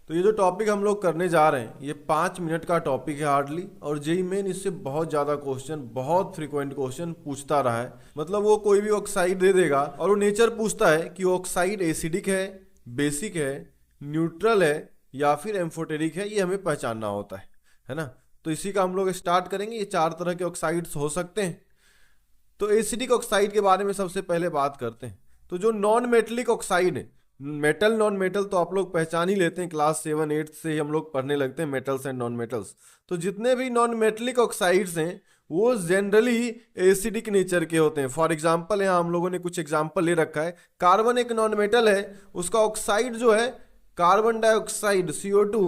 तो ये जो टॉपिक हम लोग करने जा रहे हैं ये 5 मिनट का टॉपिक है हार्डली, और जेई मेन इससे बहुत ज़्यादा क्वेश्चन, बहुत फ्रीक्वेंट क्वेश्चन पूछता रहा है। मतलब वो कोई भी ऑक्साइड दे देगा और वो नेचर पूछता है कि ऑक्साइड एसिडिक है, बेसिक है, न्यूट्रल है या फिर एम्फोटेरिक है, ये हमें पहचानना होता है ना। तो इसी का हम लोग स्टार्ट करेंगे। ये 4 तरह के ऑक्साइड्स हो सकते हैं। तो एसिडिक ऑक्साइड के बारे में सबसे पहले बात करते हैं। तो जो नॉन मेटलिक ऑक्साइड है, मेटल नॉन मेटल तो आप लोग पहचान ही लेते हैं, क्लास 7-8 से ही हम लोग पढ़ने लगते हैं मेटल्स एंड नॉन मेटल्स। तो जितने भी नॉन मेटलिक ऑक्साइड्स हैं वो जनरली एसिडिक नेचर के होते हैं। फॉर एग्जांपल यहाँ हम लोगों ने कुछ एग्जांपल ले रखा है। कार्बन एक नॉन मेटल है, उसका ऑक्साइड जो है कार्बन डाइऑक्साइड CO2,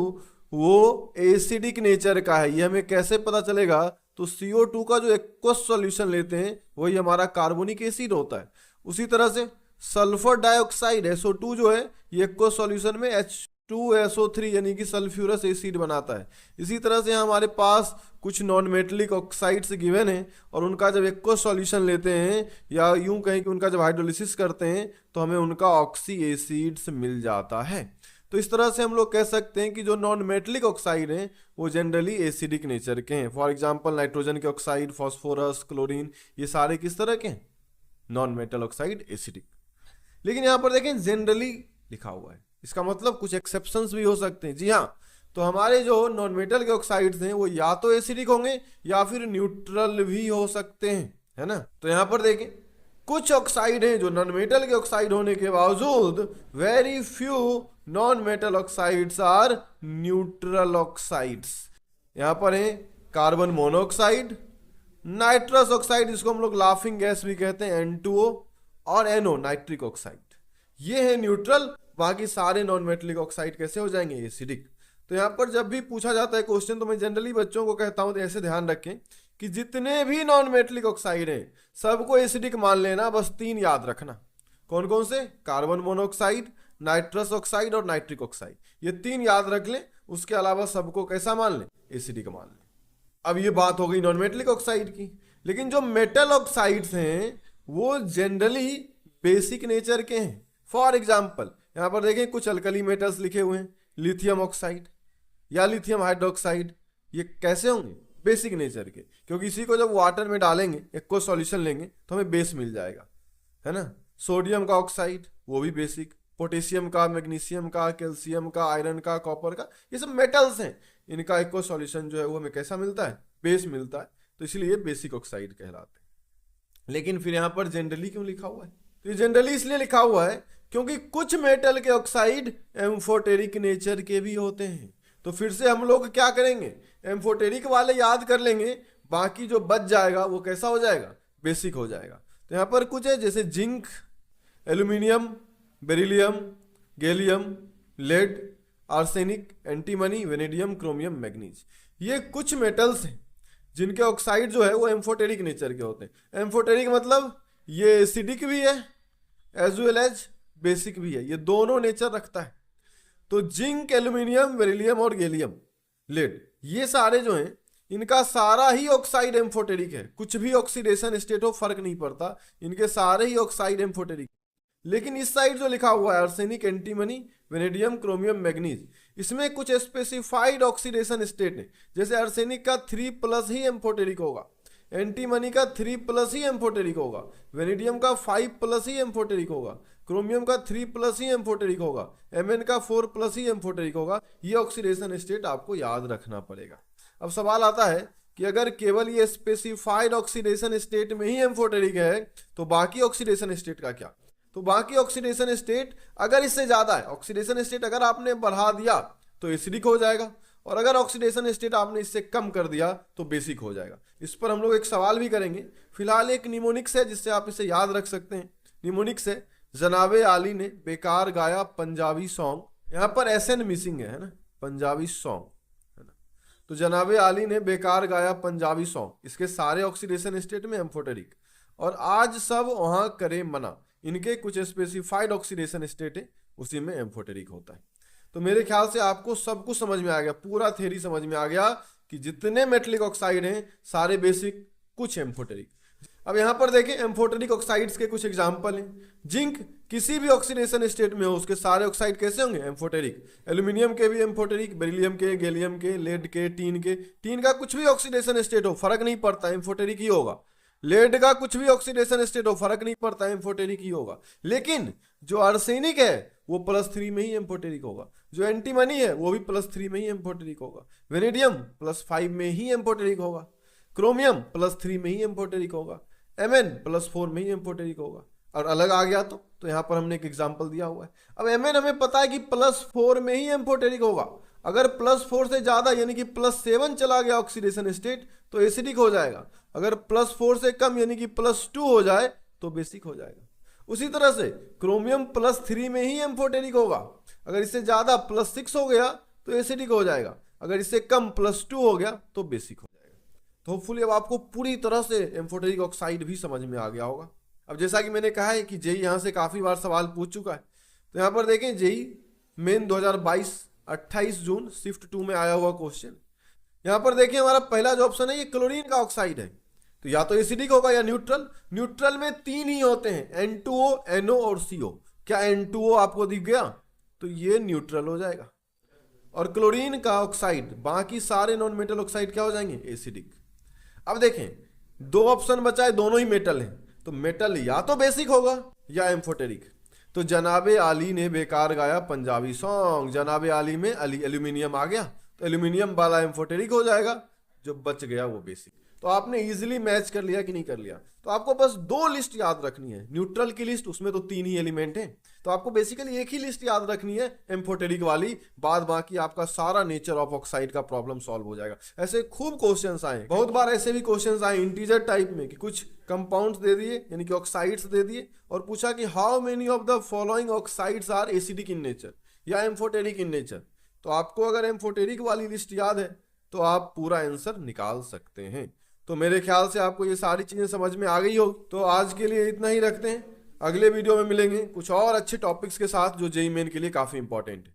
वो एसिडिक नेचर का है। ये हमें कैसे पता चलेगा? तो CO2 का जो एक्वस सॉल्यूशन लेते हैं वही हमारा कार्बोनिक एसिड होता है। उसी तरह से सल्फर डाइऑक्साइड SO2 जो है ये एक्वस सॉल्यूशन में H2SO3 यानी कि सल्फ्यूरस एसिड बनाता है। इसी तरह से हमारे पास कुछ नॉन मेटलिक ऑक्साइड्स गिवन हैं और उनका जब एक्वस सॉल्यूशन लेते हैं या यूं कहें कि उनका जब हाइड्रोलिसिस करते हैं तो हमें उनका ऑक्सी एसिड्स मिल जाता है। तो इस तरह से हम लोग कह सकते हैं कि जो नॉन मेटलिक ऑक्साइड हैं वो जनरली एसिडिक नेचर के हैं। फॉर एग्जांपल नाइट्रोजन के ऑक्साइड, फास्फोरस, क्लोरीन, ये सारे किस तरह के हैं? Non metal oxide, acidic. लेकिन यहाँ पर देखें जनरली लिखा हुआ है, इसका मतलब कुछ एक्सेप्शंस भी हो सकते हैं। जी हाँ, तो हमारे जो नॉन मेटल के ऑक्साइड्स हैं वो या तो एसिडिक होंगे या फिर न्यूट्रल भी हो सकते हैं, है ना। तो यहाँ पर देखें कुछ ऑक्साइड हैं जो नॉन मेटल के ऑक्साइड होने के बावजूद very few non metal oxides are neutral oxides. यहां पर है कार्बन मोनोऑक्साइड, नाइट्रस ऑक्साइड, जिसको हम लोग लाफिंग गैस भी कहते हैं, N2O, और NO नाइट्रिक ऑक्साइड, ये है न्यूट्रल। बाकी सारे नॉन मेटलिक ऑक्साइड कैसे हो जाएंगे? एसिडिक। तो यहां पर जब भी पूछा जाता है क्वेश्चन तो मैं जनरली बच्चों को कहता हूं तो ऐसे ध्यान रखें कि जितने भी नॉन मेटलिक ऑक्साइड हैं सबको एसिडिक मान लेना, बस 3 याद रखना। कौन कौन से? कार्बन मोनोऑक्साइड, नाइट्रस ऑक्साइड और नाइट्रिक ऑक्साइड, ये 3 याद रख लें। उसके अलावा सबको कैसा मान लें? एसिडिक मान लें। अब ये बात हो गई नॉन मेटलिक ऑक्साइड की। लेकिन जो मेटल ऑक्साइड्स हैं वो जनरली बेसिक नेचर के हैं। फॉर एग्जाम्पल यहां पर देखें कुछ अल्कली मेटल्स लिखे हुए हैं, लिथियम ऑक्साइड या लिथियम हाइड्रोक्साइड, ये कैसे होंगे? बेसिक नेचर के, क्योंकि इसी को जब वाटर में डालेंगे, एक को सॉल्यूशन लेंगे तो हमें बेस मिल जाएगा, है ना। सोडियम का ऑक्साइड वो भी बेसिक, पोटेशियम का, मैग्नीशियम का, कैल्शियम का, आयरन का, कॉपर का, ये सब मेटल्स हैं। इनका एक को सॉल्यूशन जो है वो हमें कैसा मिलता है? बेस मिलता है। तो इसलिए बेसिक ऑक्साइड कहलाते हैं। लेकिन फिर यहाँ पर जनरली क्यों लिखा हुआ है? तो ये जनरली इसलिए लिखा हुआ है क्योंकि कुछ मेटल के ऑक्साइड एम्फोटेरिक नेचर के भी होते हैं। तो फिर से हम लोग क्या करेंगे? एम्फोटेरिक वाले याद कर लेंगे, बाकी जो बच जाएगा वो कैसा हो जाएगा? बेसिक हो जाएगा। तो यहाँ पर कुछ है जैसे zinc, aluminium, beryllium, gallium, lead, arsenic, antimony, vanadium, chromium, manganese, ये कुछ मेटल्स हैं जिनके ऑक्साइड जो है वो एम्फोटेरिक नेचर के होते हैं। एम्फोटेरिक मतलब ये एसिडिक भी है एज वेल एज बेसिक भी है, ये दोनों नेचर रखता है। तो जिंक, एल्यूमिनियम, बेरिलियम और गैलियम, लेड, ये सारे जो हैं इनका सारा ही ऑक्साइड एम्फोटेरिक है। कुछ भी ऑक्सीडेशन स्टेट हो फर्क नहीं पड़ता, इनके सारे ही ऑक्साइड एम्फोटेरिक। लेकिन इस साइड जो लिखा हुआ है arsenic, antimony, vanadium, chromium, manganese, इसमें कुछ स्पेसिफाइड ऑक्सीडेशन स्टेट है। जैसे आर्सेनिक का 3+ ही एम्फोटेरिक होगा, एंटीमनी का 3+ ही एम्फोटेरिक होगा, वेनेडियम का 5+ ही एम्फोटेरिक होगा, क्रोमियम का 3+ ही एम्फोटेरिक होगा, Mn का 4+ ही एम्फोटेरिक होगा। ये ऑक्सीडेशन स्टेट आपको याद रखना पड़ेगा। अब सवाल आता है कि अगर केवल ये स्पेसिफाइड ऑक्सीडेशन स्टेट में ही एम्फोटेरिक है तो बाकी ऑक्सीडेशन स्टेट का क्या? तो बाकी ऑक्सीडेशन स्टेट अगर इससे ज्यादा है, ऑक्सीडेशन स्टेट अगर आपने बढ़ा दिया तो एसिडिक हो जाएगा, और अगर ऑक्सीडेशन स्टेट आपने इससे कम कर दिया तो बेसिक हो जाएगा। इस पर हम लोग एक सवाल भी करेंगे। फिलहाल एक निमोनिक्स है जिससे आप इसे याद रख सकते हैं। निमोनिक्स है, जनाबे आली ने बेकार गाया पंजाबी सॉन्ग, यहाँ पर SN मिसिंग है ना, पंजाबी सॉन्ग, है ना। तो जनाबे आली ने बेकार गाया पंजाबी सॉन्ग, इसके सारे ऑक्सीडेशन स्टेट में एम्फोटेरिक, और आज सब वहां करे मना, इनके कुछ स्पेसिफाइड ऑक्सीडेशन स्टेट है उसी में एम्फोटेरिक होता है। तो मेरे ख्याल से आपको सब कुछ समझ में आ गया, पूरा थ्योरी समझ में आ गया कि जितने मेटलिक ऑक्साइड हैं सारे बेसिक, कुछ एम्फोटेरिक। अब यहां पर देखें एम्फोटेरिक ऑक्साइड्स के कुछ एग्जांपल हैं। जिंक किसी भी ऑक्सीडेशन स्टेट में हो उसके सारे ऑक्साइड कैसे होंगे, एम्फोटेरिक। एल्यूमिनियम के भी एम्फोटेरिक, बेरिलियम के, गैलियम के, लेड के, टीन के। टीन का कुछ भी ऑक्सीडेशन स्टेट हो फर्क नहीं पड़ता, एम्फोटेरिक ही होगा। लेड का कुछ भी ऑक्सीडेशन स्टेट हो फर्क नहीं पड़ता, एम्फोटेरिक ही होगा। लेकिन जो आर्सेनिक है वो +3 में ही एम्फोटेरिक होगा। जो एंटीमनी है वो भी +3 में ही एम्फोटेरिक होगा। वेनेडियम +5 में ही एम्फोटेरिक होगा। क्रोमियम +3 में ही एम्फोटेरिक होगा। Mn +4 में ही एम्फोटेरिक होगा। और अलग आ गया तो यहाँ पर हमने एक एग्जांपल दिया हुआ है। अब Mn हमें पता है कि +4 में ही एम्फोटेरिक होगा। अगर +4 से ज्यादा यानी कि +7 चला गया ऑक्सीडेशन स्टेट तो एसिडिक हो जाएगा। अगर +4 से कम यानी कि +2 हो जाए तो बेसिक हो जाएगा। उसी तरह से क्रोमियम +3 में ही एम्फोटेरिक होगा। अगर इससे ज्यादा +6 हो गया तो एसिडिक हो जाएगा। अगर इससे कम +2 हो गया तो बेसिक हो जाएगा। तो होपफुली अब आपको पूरी तरह से एम्फोटेरिक ऑक्साइड भी समझ में आ गया होगा। अब जैसा कि मैंने कहा है कि जेई यहाँ से काफी बार सवाल पूछ चुका है, तो यहाँ पर देखें जेई मेन 2022 28 जून शिफ्ट 2 में आया हुआ क्वेश्चन। यहाँ पर देखिए हमारा पहला जो ऑप्शन है ये क्लोरीन का ऑक्साइड है, तो या तो एसिडिक होगा या न्यूट्रल। न्यूट्रल में 3 ही होते हैं, N2O, NO और CO। क्या N2O आपको दिख गया, तो ये न्यूट्रल हो जाएगा। और क्लोरीन का ऑक्साइड बाकी सारे नॉन मेटल ऑक्साइड क्या हो जाएंगे, एसिडिक। अब देखें 2 ऑप्शन बचा है, दोनों ही मेटल हैं, तो मेटल या तो बेसिक होगा या एम्फोटेरिक। तो जनाबे आली ने बेकार गाया पंजाबी सॉन्ग, जनाबे आली में एल्यूमिनियम आ गया तो एल्यूमिनियम वाला एम्फोटेरिक हो जाएगा, जो बच गया वो बेसिक। तो आपने इजीली मैच कर लिया कि नहीं कर लिया। तो आपको बस 2 लिस्ट याद रखनी है, न्यूट्रल की लिस्ट, उसमें तो 3 ही एलिमेंट हैं, तो आपको बेसिकली एक ही लिस्ट याद रखनी है एम्फोटेरिक वाली, बाद बाकी आपका सारा नेचर ऑफ ऑक्साइड का प्रॉब्लम सॉल्व हो जाएगा। ऐसे खूब क्वेश्चंस आए, बहुत बार ऐसे भी क्वेश्चंस आए इंटीजर टाइप में कि कुछ कंपाउंड्स दे दिए यानी कि ऑक्साइड्स दे दिए और पूछा कि how many of the following oxides are acidic in nature या एम्फोटेरिक इन नेचर। तो आपको अगर एम्फोटेरिक वाली लिस्ट याद है तो आप पूरा आंसर निकाल सकते हैं। तो मेरे ख्याल से आपको ये सारी चीजें समझ में आ गई हो। तो आज के लिए इतना ही रखते हैं, अगले वीडियो में मिलेंगे कुछ और अच्छे टॉपिक्स के साथ जो जेईई मेन के लिए काफी इंपॉर्टेंट है।